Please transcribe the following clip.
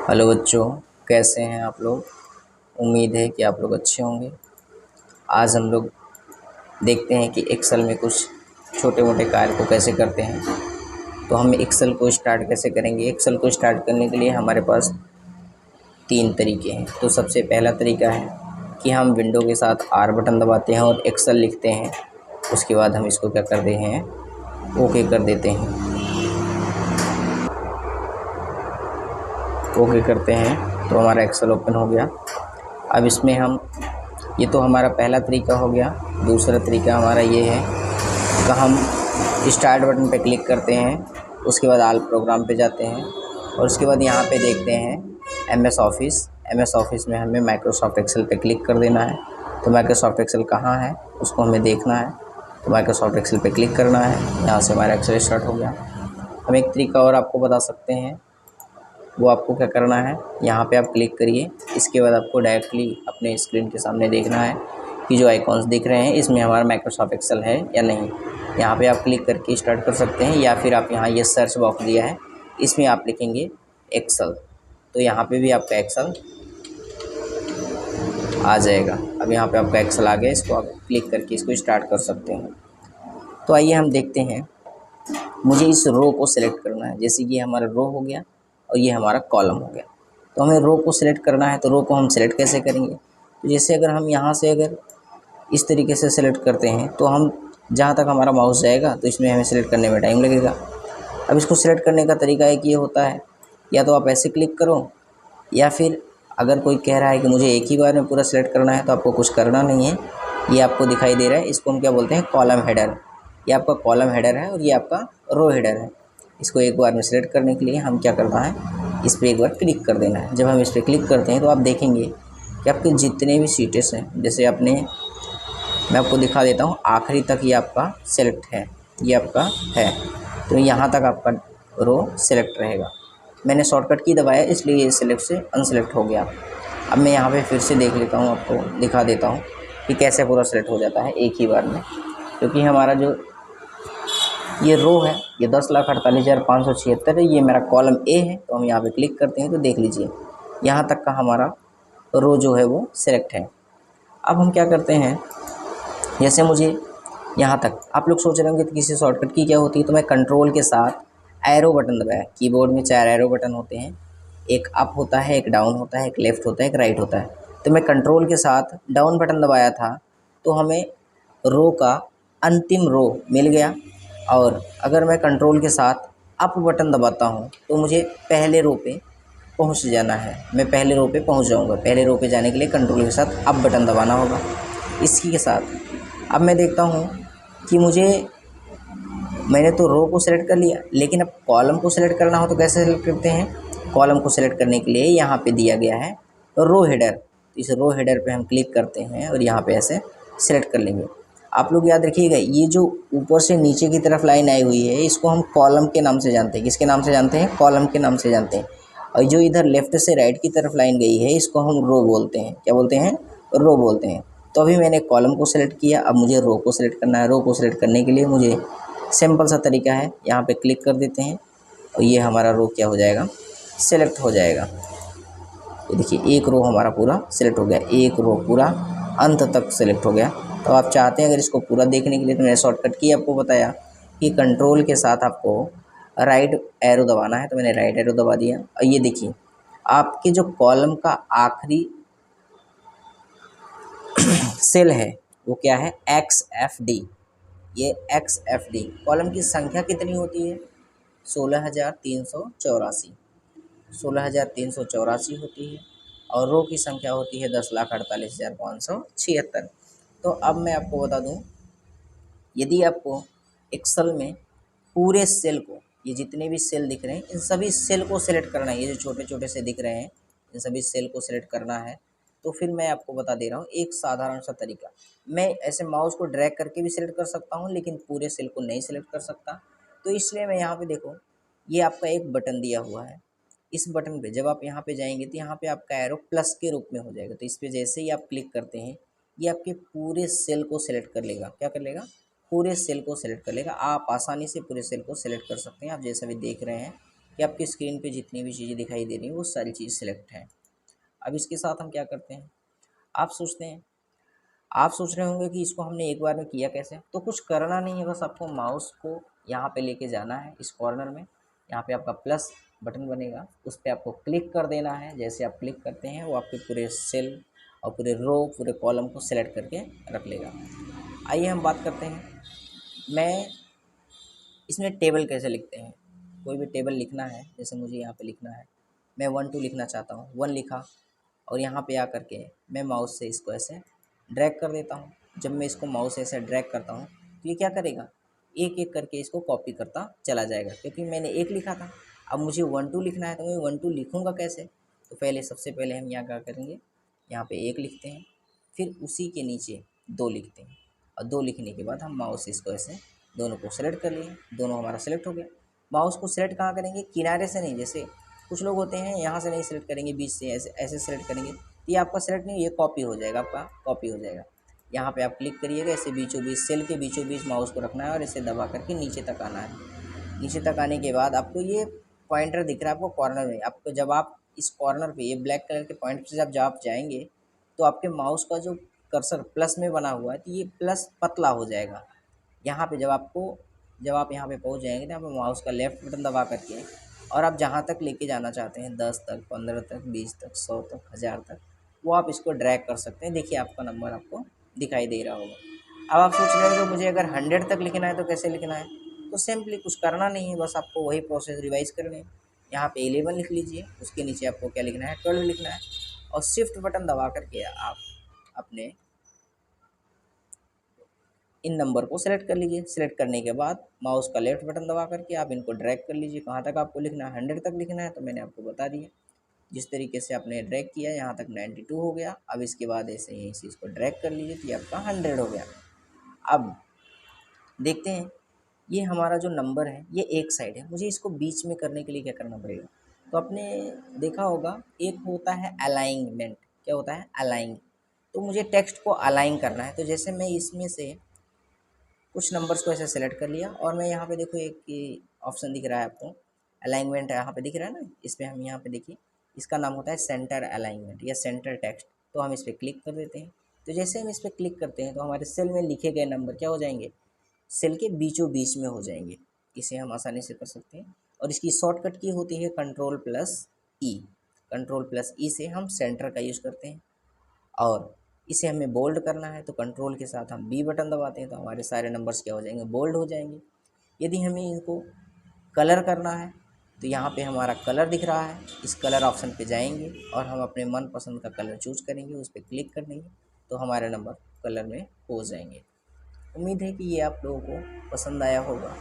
Hello बच्चों, कैसे हैं आप लोग। उम्मीद है कि आप लोग अच्छे होंगे। आज हम लोग देखते हैं कि एक्सेल में कुछ छोटे मोटे कार्य को कैसे करते हैं। तो हम एक्सेल को स्टार्ट कैसे करेंगे। एक्सेल को स्टार्ट करने के लिए हमारे पास 3 तरीके हैं। तो सबसे पहला तरीका है कि हम विंडो के साथ आर बटन दबाते हैं और एक्सेल लिखते हैं। उसके बाद हम इसको क्या करते हैं, ओके कर देते हैं। ओके करते हैं तो हमारा एक्सेल ओपन हो गया। अब इसमें हम, ये तो हमारा पहला तरीका हो गया। दूसरा तरीका हमारा ये है कि हम स्टार्ट बटन पे क्लिक करते हैं, उसके बाद ऑल प्रोग्राम पे जाते हैं और उसके बाद यहाँ पे देखते हैं एमएस ऑफिस। एमएस ऑफिस में हमें माइक्रोसॉफ्ट एक्सेल पे क्लिक कर देना है। तो माइक्रोसॉफ्ट एक्सेल कहाँ है उसको हमें देखना है। तो माइक्रोसॉफ्ट एक्सेल पे क्लिक करना है। यहाँ से हमारा एक्सेल स्टार्ट हो गया। हम एक तरीका और आपको बता सकते हैं, वो आपको क्या करना है, यहाँ पे आप क्लिक करिए। इसके बाद आपको डायरेक्टली अपने स्क्रीन के सामने देखना है कि जो आइकॉन्स दिख रहे हैं इसमें हमारा माइक्रोसॉफ्ट एक्सेल है या नहीं। यहाँ पे आप क्लिक करके स्टार्ट कर सकते हैं, या फिर आप यहाँ ये सर्च बॉक्स दिया है इसमें आप लिखेंगे एक्सेल। तो यहाँ पे भी आपका एक्सेल आ जाएगा। अब यहाँ पे आपका एक्सेल आ गया, इसको आप क्लिक करके इसको स्टार्ट कर सकते हैं। तो आइए हम देखते हैं, मुझे इस रो को सिलेक्ट करना है। जैसे कि हमारा रो हो गया और ये हमारा कॉलम हो गया। तो हमें रो को सिलेक्ट करना है, तो रो को हम सिलेक्ट कैसे करेंगे। तो जैसे अगर हम यहाँ से अगर इस तरीके से सिलेक्ट करते हैं तो हम जहाँ तक हमारा माउस जाएगा तो इसमें हमें सिलेक्ट करने में टाइम लगेगा। अब इसको सिलेक्ट करने का तरीका एक ये होता है, या तो आप ऐसे क्लिक करो, या फिर अगर कोई कह रहा है कि मुझे एक ही बार में पूरा सिलेक्ट करना है तो आपको कुछ करना नहीं है। ये आपको दिखाई दे रहा है, इसको हम क्या बोलते हैं, कॉलम हेडर। ये आपका कॉलम हेडर है और ये आपका रो हेडर है। इसको एक बार में सिलेक्ट करने के लिए हम क्या करना है, इस पर एक बार क्लिक कर देना है। जब हम इस पर क्लिक करते हैं तो आप देखेंगे कि आपके जितने भी सीटेस हैं, जैसे मैं आपको दिखा देता हूँ, आखिरी तक ये आपका सेलेक्ट है, ये आपका है। तो यहाँ तक आपका रो सेलेक्ट रहेगा। मैंने शॉर्टकट की दबाया इसलिए ये सिलेक्ट से अनसेलेक्ट हो गया। अब मैं यहाँ पे फिर से देख लेता हूँ, आपको दिखा देता हूँ कि कैसे पूरा सेलेक्ट हो जाता है एक ही बार में। क्योंकि हमारा जो ये रो है ये 10,48,576 है, ये मेरा कॉलम ए है। तो हम यहाँ पे क्लिक करते हैं तो देख लीजिए यहाँ तक का हमारा रो जो है वो सिलेक्ट है। अब हम क्या करते हैं, जैसे मुझे यहाँ तक, आप लोग सोच रहे होंगे कि किसी शॉर्टकट की क्या होती है। तो मैं कंट्रोल के साथ एरो बटन दबाया। कीबोर्ड में 4 एरो बटन होते हैं, एक अप होता है, एक डाउन होता है, एक लेफ़्ट होता है, एक राइट होता है। तो मैं कंट्रोल के साथ डाउन बटन दबाया था तो हमें रो का अंतिम रो मिल गया। और अगर मैं कंट्रोल के साथ अप बटन दबाता हूँ तो मुझे पहले रो पे पहुँच जाना है। मैं पहले रो पे पहुँच जाऊँगा। पहले रो पे जाने के लिए कंट्रोल के साथ अप बटन दबाना होगा। इसी के साथ अब मैं देखता हूँ कि मैंने तो रो को सिलेक्ट कर लिया, लेकिन अब कॉलम को सिलेक्ट करना हो तो कैसे सिलेक्ट करते हैं। कॉलम को सिलेक्ट करने के लिए यहाँ पे दिया गया है रो हेडर। इस रो हेडर पे हम क्लिक करते हैं और यहाँ पे ऐसे सिलेक्ट कर लेंगे। आप लोग याद रखिएगा, ये जो ऊपर से नीचे की तरफ लाइन आई हुई है इसको हम कॉलम के नाम से जानते हैं। किसके नाम से जानते हैं, कॉलम के नाम से जानते हैं। और जो इधर लेफ़्ट से राइट की तरफ लाइन गई है इसको हम रो बोलते हैं। क्या बोलते हैं, रो बोलते हैं। तो अभी मैंने कॉलम को सिलेक्ट किया, अब मुझे रो को सिलेक्ट करना है। रो को सिलेक्ट करने के लिए मुझे सिंपल सा तरीका है, यहाँ पे क्लिक कर देते हैं और ये हमारा रो क्या हो जाएगा, सिलेक्ट हो जाएगा। ये देखिए एक रो हमारा पूरा सिलेक्ट हो गया, एक रो पूरा अंत तक सिलेक्ट हो गया। तो आप चाहते हैं अगर इसको पूरा देखने के लिए, तो मैंने शॉर्टकट की आपको बताया कि कंट्रोल के साथ आपको राइट एरो दबाना है। तो मैंने राइट एरो दबा दिया और ये देखिए आपके जो कॉलम का आखिरी सेल है वो क्या है, XFD। ये XFD कॉलम की संख्या कितनी होती है, 16,384। 16,384 होती है और रो की संख्या होती है 10,48,576। तो अब मैं आपको बता दूं, यदि आपको एक्सेल में पूरे सेल को, ये जितने भी सेल दिख रहे हैं इन सभी सेल को सिलेक्ट करना है, ये जो छोटे छोटे से दिख रहे हैं इन सभी सेल को सिलेक्ट करना है, तो फिर मैं आपको बता दे रहा हूँ एक साधारण सा तरीका। मैं ऐसे माउस को ड्रैग करके भी सिलेक्ट कर सकता हूँ, लेकिन पूरे सेल को नहीं सिलेक्ट कर सकता। तो इसलिए मैं यहाँ पे देखो, ये आपका एक बटन दिया हुआ है। इस बटन पे जब आप यहाँ पे जाएंगे तो यहाँ पे आपका एरो प्लस के रूप में हो जाएगा। तो इस पर जैसे ही आप क्लिक करते हैं ये आपके पूरे सेल को सिलेक्ट कर लेगा। क्या कर लेगा, पूरे सेल को सिलेक्ट कर लेगा। आप आसानी से पूरे सेल को सिलेक्ट कर सकते हैं। आप जैसा भी देख रहे हैं कि आपकी स्क्रीन पे जितनी भी चीज़ें दिखाई दे रही हैं वो सारी चीज़ सिलेक्ट हैं। अब इसके साथ हम क्या करते हैं, आप सोचते हैं आप सोच रहे होंगे कि इसको हमने एक बार में किया कैसे? तो कुछ करना नहीं है, बस आपको माउस को यहाँ पे लेके जाना है इस कॉर्नर में, यहाँ पे आपका प्लस बटन बनेगा, उस पे आपको क्लिक कर देना है। जैसे आप क्लिक करते हैं वो आपके पूरे सेल और पूरे रो, पूरे कॉलम को सेलेक्ट करके रख लेगा। आइए हम बात करते हैं, मैं इसमें टेबल कैसे लिखते हैं। कोई भी टेबल लिखना है, जैसे मुझे यहाँ पे लिखना है, मैं 1 2 लिखना चाहता हूँ, 1 लिखा और यहाँ पे आकर के मैं माउस से इसको ऐसे ड्रैग कर देता हूँ। जब मैं इसको माउस से ऐसे ड्रैग करता हूँ तो ये क्या करेगा, एक एक करके इसको कॉपी करता चला जाएगा, क्योंकि मैंने 1 लिखा था। अब मुझे 1 2 लिखना है तो मैं 1 2 लिखूँगा कैसे? तो पहले सबसे पहले हम यहाँ क्या करेंगे, यहाँ पे 1 लिखते हैं, फिर उसी के नीचे 2 लिखते हैं और 2 लिखने के बाद हम माउस से इसको ऐसे दोनों को सेलेक्ट कर लिए, दोनों हमारा सेलेक्ट हो गया। माउस को सेलेक्ट कहाँ करेंगे, किनारे से नहीं, जैसे कुछ लोग होते हैं यहाँ से नहीं सेलेक्ट करेंगे, बीच से ऐसे ऐसे सेलेक्ट करेंगे, ये आपका सेलेक्ट नहीं, ये कॉपी हो जाएगा, आपका कॉपी हो जाएगा। यहाँ पे आप क्लिक करिएगा, ऐसे बीचों बीच सेल के बीचों बीच माउस को रखना है और इसे दबा करके नीचे तक आना है। नीचे तक आने के बाद आपको ये पॉइंटर दिख रहा है आपको कॉर्नर में, आपको जब आप इस कॉर्नर पे ये ब्लैक कलर के पॉइंट से जब आप जाएंगे तो आपके माउस का जो कर्सर प्लस में बना हुआ है तो ये प्लस पतला हो जाएगा। यहाँ पे जब आप यहाँ पे पहुँच जाएंगे तो आप माउस का लेफ़्ट बटन दबा करके और आप जहाँ तक लेके जाना चाहते हैं, 10 तक, 15 तक, 20 तक, 100 तक, 1000 तक, वो आप इसको ड्रैग कर सकते हैं। देखिए आपका नंबर आपको दिखाई दे रहा होगा। अब आप सोच रहे हो कि मुझे अगर 100 तक लिखना है तो कैसे लिखना है? तो सिंपली कुछ करना नहीं है, बस आपको वही प्रोसेस रिवाइज़ करनी है। यहाँ पे 11 लिख लीजिए, उसके नीचे आपको क्या लिखना है, 12 लिखना है और शिफ्ट बटन दबा करके आप अपने इन नंबर को सेलेक्ट कर लीजिए। सेलेक्ट करने के बाद माउस का लेफ्ट बटन दबा करके आप इनको ड्रैग कर लीजिए। कहाँ तक आपको लिखना है, 100 तक लिखना है, तो मैंने आपको बता दिया। जिस तरीके से आपने ड्रैग किया यहाँ तक 92 हो गया। अब इसके बाद ऐसे ही इस इसको ड्रैग कर लीजिए तो ये आपका 100 हो गया। अब देखते हैं, ये हमारा जो नंबर है ये एक साइड है, मुझे इसको बीच में करने के लिए क्या करना पड़ेगा? तो आपने देखा होगा एक होता है अलाइनमेंट। क्या होता है? अलाइन। तो मुझे टेक्स्ट को अलाइन करना है, तो जैसे मैं इसमें से कुछ नंबर्स को ऐसे सेलेक्ट कर लिया और मैं यहाँ पे देखो एक ऑप्शन दिख रहा है आपको, अलाइनमेंट यहाँ पे दिख रहा है ना, इस पर हम यहाँ पे देखिए, इसका नाम होता है सेंटर अलाइनमेंट या सेंटर टेक्स्ट। तो हम इस पर क्लिक कर देते हैं। तो जैसे हम इस पर क्लिक करते हैं तो हमारे सेल में लिखे गए नंबर क्या हो जाएंगे, सेल के बीचों बीच में हो जाएंगे। इसे हम आसानी से कर सकते हैं और इसकी शॉर्टकट की होती है कंट्रोल प्लस ई। कंट्रोल प्लस ई से हम सेंटर का यूज़ करते हैं और इसे हमें बोल्ड करना है तो कंट्रोल के साथ हम बी बटन दबाते हैं तो हमारे सारे नंबर्स क्या हो जाएंगे, बोल्ड हो जाएंगे। यदि हमें इनको कलर करना है तो यहाँ पे हमारा कलर दिख रहा है, इस कलर ऑप्शन पे जाएंगे और हम अपने मनपसंद का कलर चूज करेंगे, उस पर क्लिक कर देंगे तो हमारे नंबर कलर में हो जाएंगे। उम्मीद है कि ये आप लोगों को पसंद आया होगा।